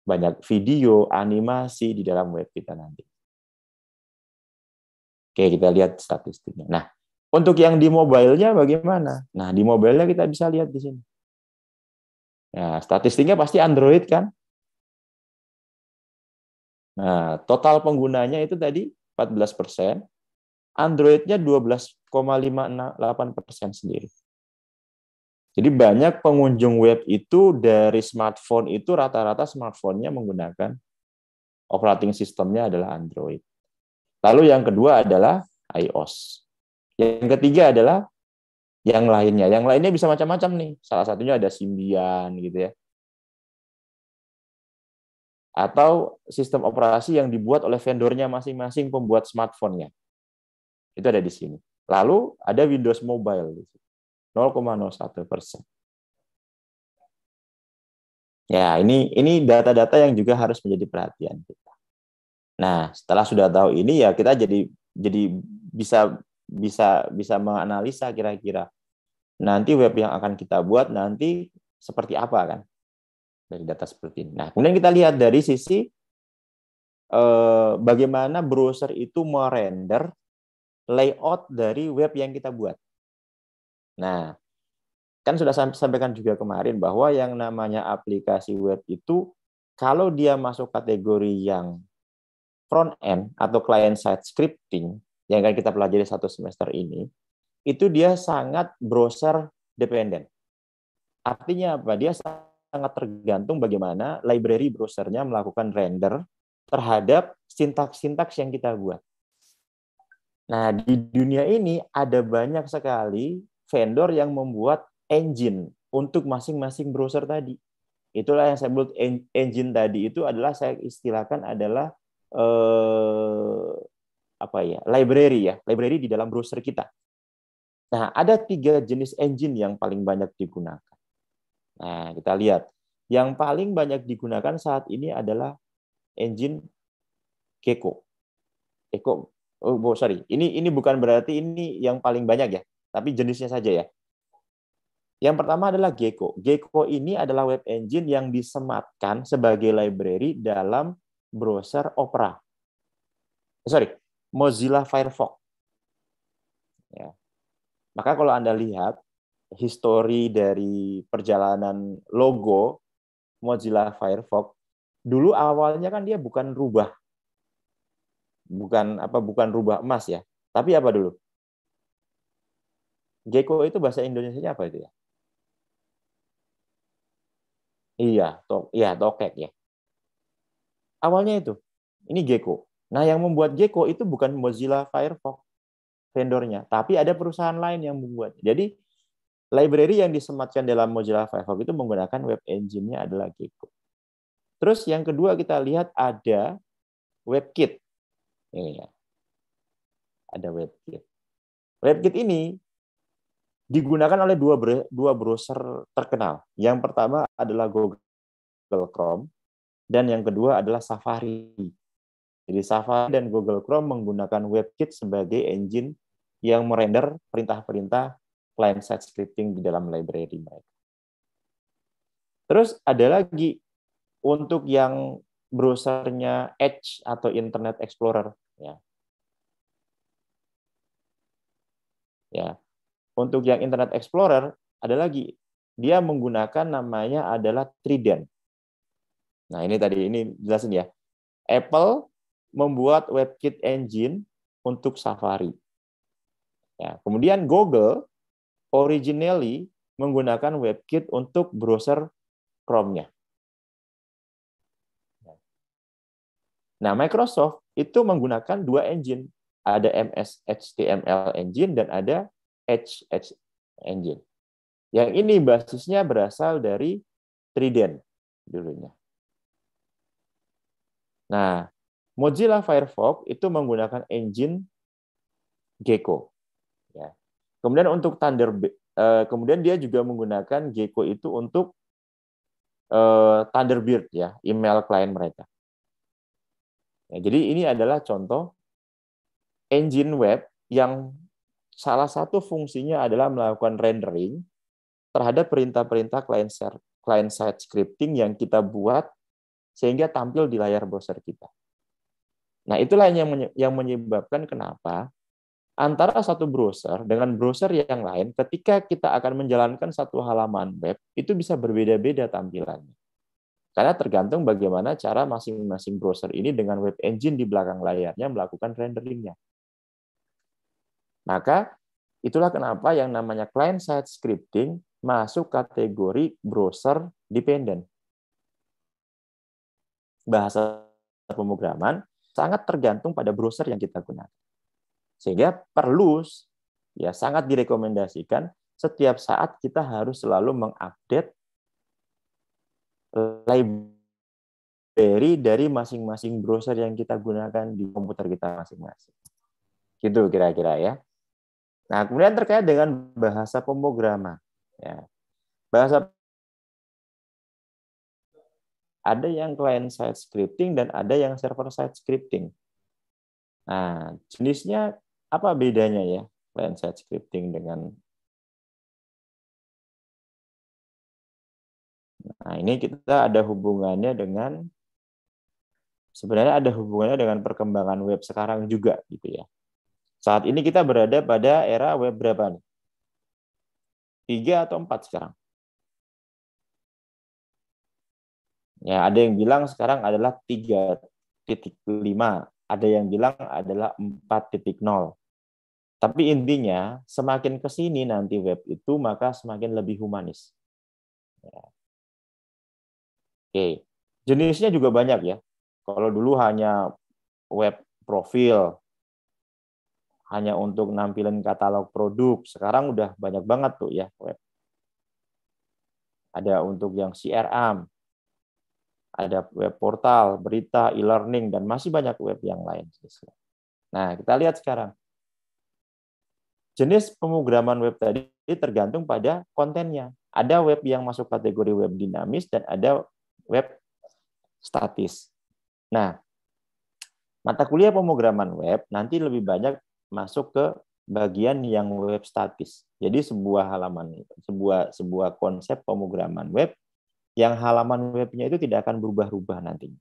banyak video, animasi di dalam web kita nanti. Oke, kita lihat statistiknya. Nah, untuk yang di mobile-nya bagaimana? Nah, di mobile-nya kita bisa lihat di sini. Nah, statistiknya pasti Android kan? Nah, total penggunanya itu tadi 14%, Android-nya 12,58% sendiri. Jadi banyak pengunjung web itu dari smartphone itu rata-rata smartphone-nya menggunakan operating sistemnya adalah Android. Lalu yang kedua adalah iOS. Yang ketiga adalah yang lainnya. Yang lainnya bisa macam-macam nih. Salah satunya ada Symbian gitu ya. Atau sistem operasi yang dibuat oleh vendornya masing-masing pembuat smartphone-nya. Itu ada di sini. Lalu ada Windows Mobile, 0,01%. Ya, ini data-data yang juga harus menjadi perhatian kita. Nah, setelah sudah tahu ini ya kita jadi bisa menganalisa kira-kira nanti web yang akan kita buat nanti seperti apa kan dari data seperti ini. Nah, kemudian kita lihat dari sisi bagaimana browser itu merender layout dari web yang kita buat. Nah, kan sudah sampaikan juga kemarin bahwa yang namanya aplikasi web itu kalau dia masuk kategori yang front end atau client side scripting yang akan kita pelajari 1 semester ini, itu dia sangat browser dependent. Artinya apa? Dia sangat tergantung bagaimana library browsernya melakukan render terhadap sintaks-sintaks yang kita buat. Nah, di dunia ini ada banyak sekali vendor yang membuat engine untuk masing-masing browser tadi. Itulah yang saya sebut engine tadi itu adalah saya istilahkan adalah library di dalam browser kita. Nah, ada 3 jenis engine yang paling banyak digunakan. Nah, kita lihat. Yang paling banyak digunakan saat ini adalah engine Gecko. Ini bukan berarti ini yang paling banyak ya, tapi jenisnya saja ya. Yang pertama adalah Gecko. Gecko ini adalah web engine yang disematkan sebagai library dalam browser Opera. Mozilla Firefox. Ya. Maka kalau Anda lihat histori dari perjalanan logo Mozilla Firefox, dulu awalnya kan dia bukan rubah emas ya. Tapi apa dulu? Gecko itu bahasa Indonesianya apa itu ya? Iya, tokek ya. Awalnya itu. Ini Gecko. Nah, yang membuat Gecko itu bukan Mozilla Firefox vendornya, tapi ada perusahaan lain yang membuat. Jadi, library yang disematkan dalam Mozilla Firefox itu menggunakan web engine-nya adalah Gecko. Terus yang kedua kita lihat ada WebKit. Ini ya. Ada WebKit. WebKit ini digunakan oleh dua browser terkenal. Yang pertama adalah Google Chrome dan yang kedua adalah Safari. Jadi Safari dan Google Chrome menggunakan WebKit sebagai engine yang merender perintah-perintah client-side scripting di dalam library mereka. Terus ada lagi untuk yang browsernya Edge atau Internet Explorer. Ya. Untuk yang Internet Explorer, ada lagi. Dia menggunakan namanya adalah Trident. Nah, ini jelasin ya. Apple membuat WebKit engine untuk Safari. Ya, kemudian Google originally menggunakan WebKit untuk browser Chrome-nya. Nah, Microsoft itu menggunakan dua engine. Ada MS HTML engine dan ada Edge engine. Yang ini basisnya berasal dari Trident dulunya. Nah, Mozilla Firefox itu menggunakan engine Gecko. Ya. Kemudian untuk kemudian dia juga menggunakan Gecko itu untuk Thunderbird ya, email klien mereka. Ya, jadi ini adalah contoh engine web yang salah satu fungsinya adalah melakukan rendering terhadap perintah-perintah client-side scripting yang kita buat sehingga tampil di layar browser kita. Nah, itulah yang menyebabkan kenapa antara satu browser dengan browser yang lain ketika kita akan menjalankan satu halaman web itu bisa berbeda-beda tampilannya. Karena tergantung bagaimana cara masing-masing browser ini dengan web engine di belakang layarnya melakukan renderingnya. Maka itulah kenapa yang namanya client-side scripting masuk kategori browser dependent. Bahasa pemrograman sangat tergantung pada browser yang kita gunakan. Sehingga perlu sangat direkomendasikan setiap saat kita harus selalu mengupdate library dari masing-masing browser yang kita gunakan di komputer kita masing-masing. Gitu kira-kira ya. Nah, kemudian terkait dengan bahasa pemrograman. Ya. Ada yang client-side scripting dan ada yang server-side scripting. Nah, jenisnya apa bedanya ya client-side scripting dengan... Nah, ini kita ada hubungannya dengan... Sebenarnya ada hubungannya dengan perkembangan web sekarang juga, gitu ya. Saat ini kita berada pada era web berapa nih? 3 atau 4 sekarang? Ya, ada yang bilang sekarang adalah 3.5, ada yang bilang adalah 4.0. Tapi intinya, semakin ke sini nanti web itu, maka semakin lebih humanis. Ya. Oke, jenisnya juga banyak ya. Kalau dulu hanya web profil, hanya untuk nampilin katalog produk. Sekarang udah banyak banget tuh ya web. Ada untuk yang CRM, ada web portal, berita, e-learning, dan masih banyak web yang lain. Nah, kita lihat sekarang. Jenis pemrograman web tadi tergantung pada kontennya. Ada web yang masuk kategori web dinamis dan ada web statis. Nah, mata kuliah pemrograman web nanti lebih banyak masuk ke bagian yang web statis. Jadi sebuah konsep pemrograman web yang halaman webnya itu tidak akan berubah-ubah nantinya.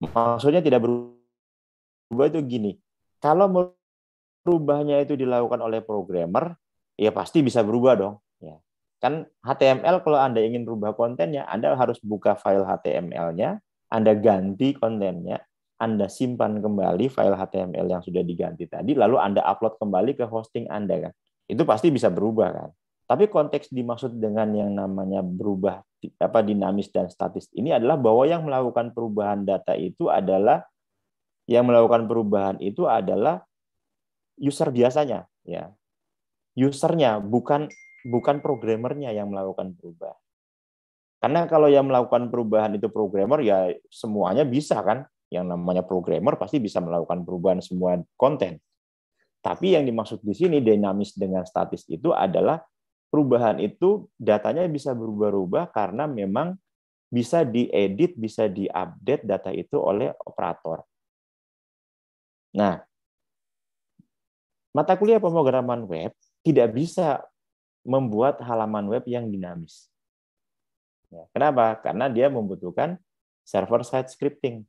Maksudnya tidak berubah itu gini, kalau merubahnya itu dilakukan oleh programmer, ya pasti bisa berubah dong. Ya. Kan HTML kalau Anda ingin rubah kontennya, Anda harus buka file HTML-nya, Anda ganti kontennya, Anda simpan kembali file HTML yang sudah diganti tadi, lalu Anda upload kembali ke hosting Anda kan. Itu pasti bisa berubah kan. Tapi konteks dimaksud dengan yang namanya berubah dinamis dan statis ini adalah bahwa yang melakukan perubahan data itu adalah user biasanya, ya. Usernya bukan programmernya yang melakukan perubahan. Karena kalau yang melakukan perubahan itu programmer, ya semuanya bisa kan. Yang namanya programmer pasti bisa melakukan perubahan semua konten. Tapi yang dimaksud di sini dinamis dengan statis itu adalah perubahan itu datanya bisa berubah-ubah karena memang bisa diedit, bisa diupdate data itu oleh operator. Nah, mata kuliah pemrograman web tidak bisa membuat halaman web yang dinamis. Ya, kenapa? Karena dia membutuhkan server-side scripting.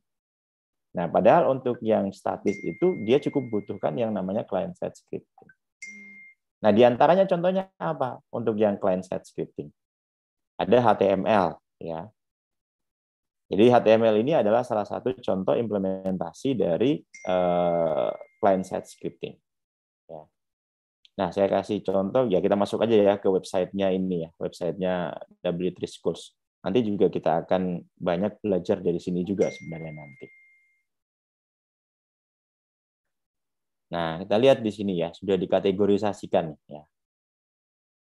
Nah, padahal untuk yang statis itu dia cukup butuhkan yang namanya client-side scripting. Nah, diantaranya contohnya apa untuk yang client-side scripting? Ada HTML, ya. Jadi HTML ini adalah salah satu contoh implementasi dari client-side scripting. Ya. Nah, saya kasih contoh, ya kita masuk aja ya ke websitenya ini ya, websitenya W3 Schools. Nanti juga kita akan banyak belajar dari sini juga sebenarnya nanti. Nah, kita lihat di sini ya, sudah dikategorisasikan ya.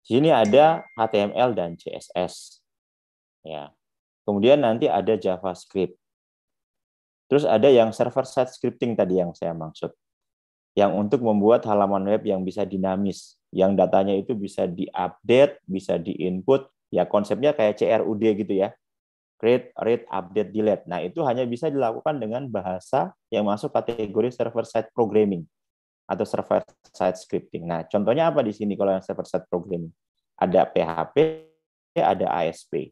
Di sini ada HTML dan CSS. Ya. Kemudian nanti ada JavaScript. Terus ada yang server-side scripting tadi yang saya maksud. Yang untuk membuat halaman web yang bisa dinamis, yang datanya itu bisa diupdate, bisa diinput, ya konsepnya kayak CRUD gitu ya. Create, read, update, delete. Nah, itu hanya bisa dilakukan dengan bahasa yang masuk kategori server-side programming atau server-side scripting. Nah, contohnya apa di sini kalau yang server-side programming? Ada PHP, ada ASP.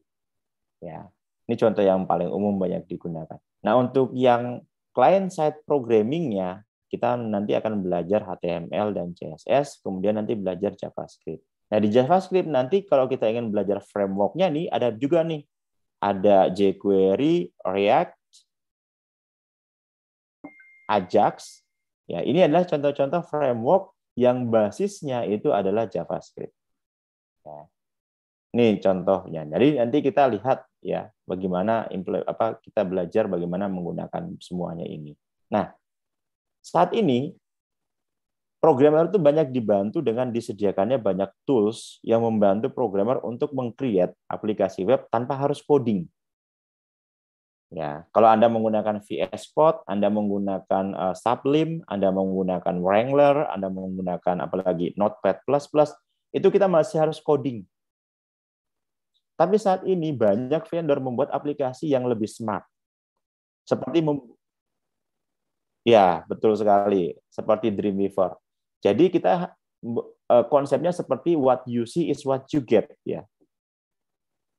Ya. Ini contoh yang paling umum banyak digunakan. Nah, untuk yang client-side programming-nya, kita nanti akan belajar HTML dan CSS, kemudian nanti belajar JavaScript. Nah, di JavaScript nanti kalau kita ingin belajar framework-nya nih, ada juga nih. Ada jQuery, React, Ajax. Ya, ini adalah contoh-contoh framework yang basisnya itu adalah JavaScript. Ya. Ini contohnya. Jadi nanti kita lihat ya bagaimana kita belajar bagaimana menggunakan semuanya ini. Nah, saat ini programmer itu banyak dibantu dengan disediakannya banyak tools yang membantu programmer untuk meng-create aplikasi web tanpa harus coding. Ya, kalau Anda menggunakan VS Code, Anda menggunakan Sublime, Anda menggunakan Wrangler, Anda menggunakan apalagi Notepad++, itu kita masih harus coding. Tapi saat ini banyak vendor membuat aplikasi yang lebih smart. Seperti ya, betul sekali, seperti Dreamweaver. Jadi kita konsepnya seperti what you see is what you get ya.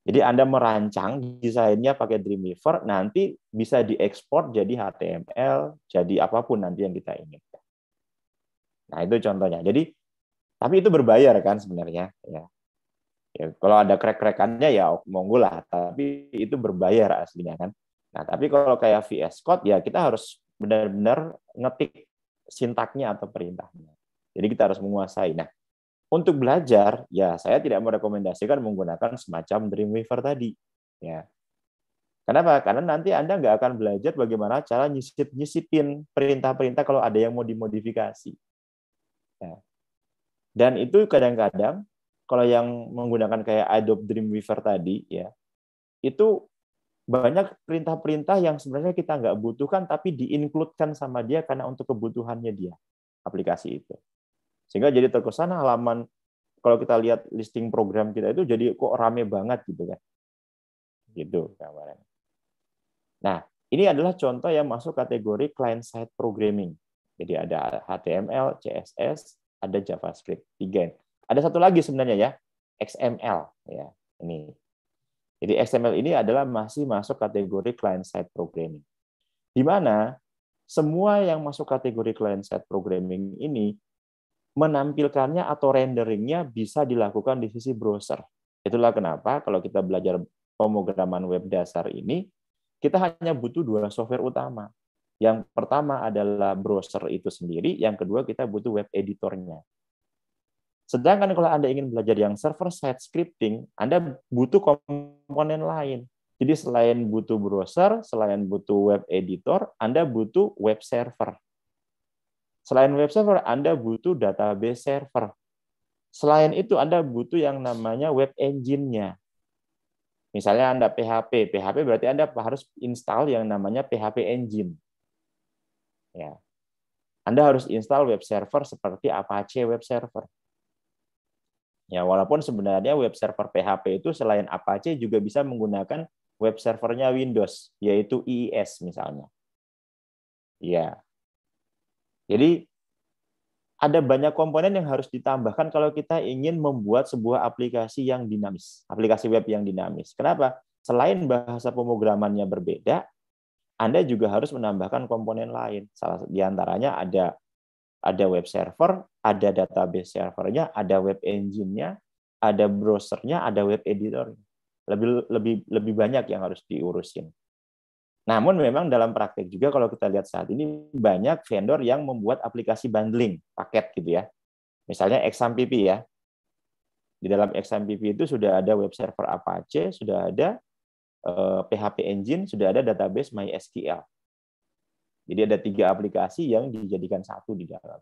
Jadi Anda merancang desainnya pakai Dreamweaver, nanti bisa diekspor jadi HTML, jadi apapun nanti yang kita inginkan. Nah, itu contohnya. Jadi tapi itu berbayar kan sebenarnya ya. Ya, kalau ada crack-crackannya ya monggo lah, tapi itu berbayar aslinya kan. Nah, tapi kalau kayak VS Code ya kita harus benar-benar ngetik sintaknya atau perintahnya. Jadi kita harus menguasai. Nah, untuk belajar ya saya tidak merekomendasikan menggunakan semacam Dreamweaver tadi. Ya. Kenapa? Karena nanti Anda nggak akan belajar bagaimana cara nyisipin perintah-perintah kalau ada yang mau dimodifikasi. Ya. Dan itu kadang-kadang kalau yang menggunakan kayak Adobe Dreamweaver tadi, ya itu banyak perintah-perintah yang sebenarnya kita nggak butuhkan, tapi di-include-kan sama dia karena untuk kebutuhannya dia, aplikasi itu. Sehingga jadi terkesan halaman, kalau kita lihat listing program kita itu jadi kok rame banget gitu kan. Gitu gambarannya. Nah, ini adalah contoh yang masuk kategori client-side programming. Jadi ada HTML, CSS, ada JavaScript. 3. Ada satu lagi sebenarnya ya, XML ya. Ini. Jadi XML ini adalah masih masuk kategori client-side programming. Di mana semua yang masuk kategori client-side programming ini menampilkannya atau renderingnya bisa dilakukan di sisi browser. Itulah kenapa kalau kita belajar pemrograman web dasar ini, kita hanya butuh 2 software utama. Yang pertama adalah browser itu sendiri, yang kedua kita butuh web editornya. Sedangkan kalau Anda ingin belajar yang server-side scripting, Anda butuh komponen lain. Jadi selain butuh browser, selain butuh web editor, Anda butuh web server. Selain web server, Anda butuh database server. Selain itu, Anda butuh yang namanya web engine-nya. Misalnya Anda PHP berarti Anda harus install yang namanya PHP engine. Ya. Anda harus install web server seperti Apache Web Server. Ya, walaupun sebenarnya web server PHP itu selain Apache juga bisa menggunakan web servernya Windows, yaitu IIS misalnya. Ya. Jadi ada banyak komponen yang harus ditambahkan kalau kita ingin membuat sebuah aplikasi yang dinamis, aplikasi web yang dinamis. Kenapa? Selain bahasa pemrogramannya berbeda, Anda juga harus menambahkan komponen lain. Salah di antaranya ada web server, ada database servernya, ada web engine-nya, ada browsernya, ada web editor. Lebih banyak yang harus diurusin. Namun memang dalam praktek juga kalau kita lihat saat ini banyak vendor yang membuat aplikasi bundling paket gitu ya. Misalnya XAMPP ya. Di dalam XAMPP itu sudah ada web server Apache, sudah ada PHP engine, sudah ada database MySQL. Jadi ada 3 aplikasi yang dijadikan satu di dalam.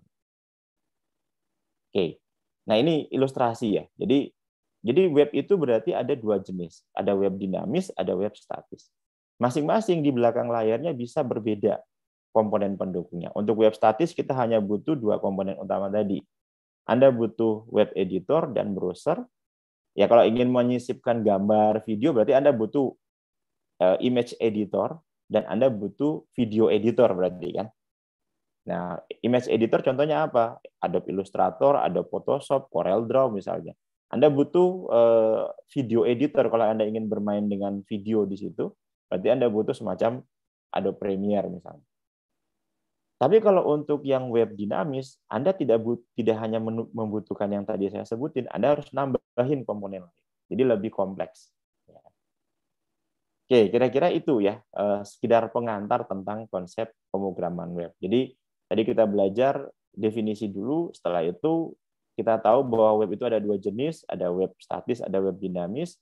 Oke. Nah, ini ilustrasi ya. Jadi web itu berarti ada 2 jenis. Ada web dinamis, ada web statis. Masing-masing di belakang layarnya bisa berbeda komponen pendukungnya. Untuk web statis kita hanya butuh 2 komponen utama tadi. Anda butuh web editor dan browser. Ya kalau ingin menyisipkan gambar, video berarti Anda butuh image editor dan Anda butuh video editor berarti kan. Nah, image editor contohnya apa? Adobe Illustrator, Adobe Photoshop, CorelDRAW misalnya. Anda butuh video editor kalau Anda ingin bermain dengan video di situ. Berarti Anda butuh semacam Adobe Premiere misalnya. Tapi kalau untuk yang web dinamis, Anda tidak hanya membutuhkan yang tadi saya sebutin, Anda harus nambahin komponen lain. Jadi lebih kompleks. Oke, kira-kira itu ya, sekedar pengantar tentang konsep pemrograman web. Jadi tadi kita belajar definisi dulu, setelah itu kita tahu bahwa web itu ada 2 jenis, ada web statis, ada web dinamis.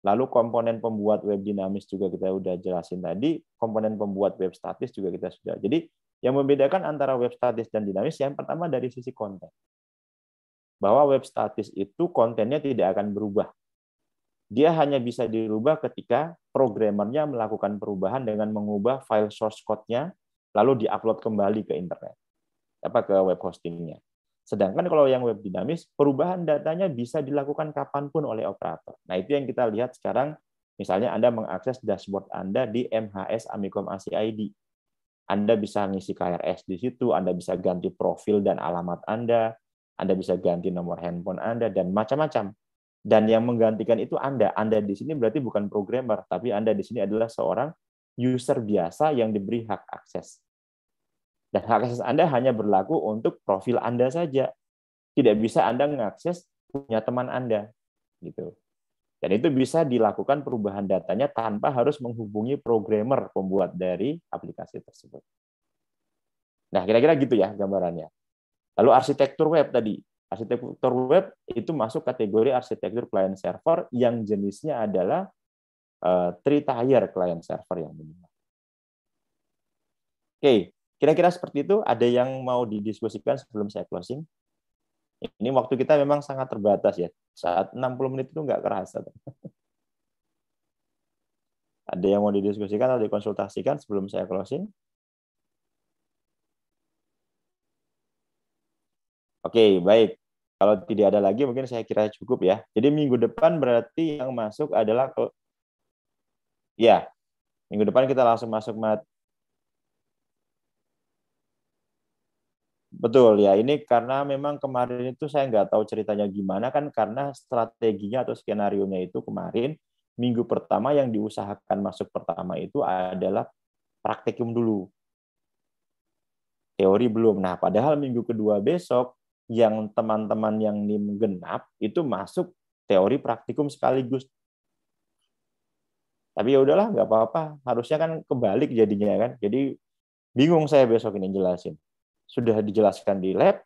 Lalu komponen pembuat web dinamis juga kita udah jelasin tadi, komponen pembuat web statis juga kita sudah. Jadi yang membedakan antara web statis dan dinamis yang pertama dari sisi konten. Bahwa web statis itu kontennya tidak akan berubah. Dia hanya bisa dirubah ketika programmernya melakukan perubahan dengan mengubah file source code-nya lalu diupload kembali ke internet, ke web hostingnya. Sedangkan kalau yang web dinamis, perubahan datanya bisa dilakukan kapanpun oleh operator. Nah, itu yang kita lihat sekarang, misalnya Anda mengakses dashboard Anda di MHS Amikom ACID. Anda bisa ngisi KRS di situ, Anda bisa ganti profil dan alamat Anda bisa ganti nomor handphone Anda, dan macam-macam. Dan yang menggantikan itu Anda di sini berarti bukan programmer, tapi Anda di sini adalah seorang user biasa yang diberi hak akses. Dan hak akses Anda hanya berlaku untuk profil Anda saja. Tidak bisa Anda mengakses punya teman Anda. Gitu. Dan itu bisa dilakukan perubahan datanya tanpa harus menghubungi programmer pembuat dari aplikasi tersebut. Nah, kira-kira gitu ya gambarannya. Lalu arsitektur web tadi. Arsitektur web itu masuk kategori arsitektur client server yang jenisnya adalah 3-tier client server yang minimal. Oke, kira-kira seperti itu. Ada yang mau didiskusikan sebelum saya closing? Ini waktu kita memang sangat terbatas ya. Saat 60 menit itu nggak kerasa. Ada yang mau didiskusikan atau dikonsultasikan sebelum saya closing? Oke, baik. Kalau tidak ada lagi, mungkin saya kira cukup ya. Jadi minggu depan berarti yang masuk adalah ya, minggu depan kita langsung masuk Betul ya, ini karena memang kemarin itu saya nggak tahu ceritanya gimana kan, karena strateginya atau skenarionya itu kemarin minggu pertama yang diusahakan masuk pertama itu adalah praktikum dulu, teori belum. Nah, padahal minggu kedua besok yang teman-teman yang NIM genap itu masuk teori praktikum sekaligus. Tapi ya udahlah, nggak apa-apa. Harusnya kan kebalik jadinya kan. Jadi bingung saya besok ini jelasin. Sudah dijelaskan di lab,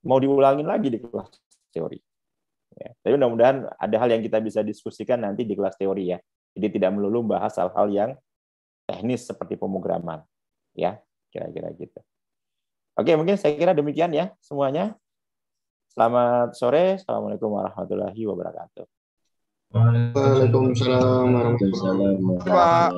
mau diulangin lagi di kelas teori. Ya. Tapi mudah-mudahan ada hal yang kita bisa diskusikan nanti di kelas teori ya. Jadi tidak melulu bahas hal-hal yang teknis seperti pemrograman. Ya, kira-kira gitu. Oke, mungkin saya kira demikian ya semuanya. Selamat sore. Assalamualaikum warahmatullahi wabarakatuh. Waalaikumsalam warahmatullahi wabarakatuh. Pak.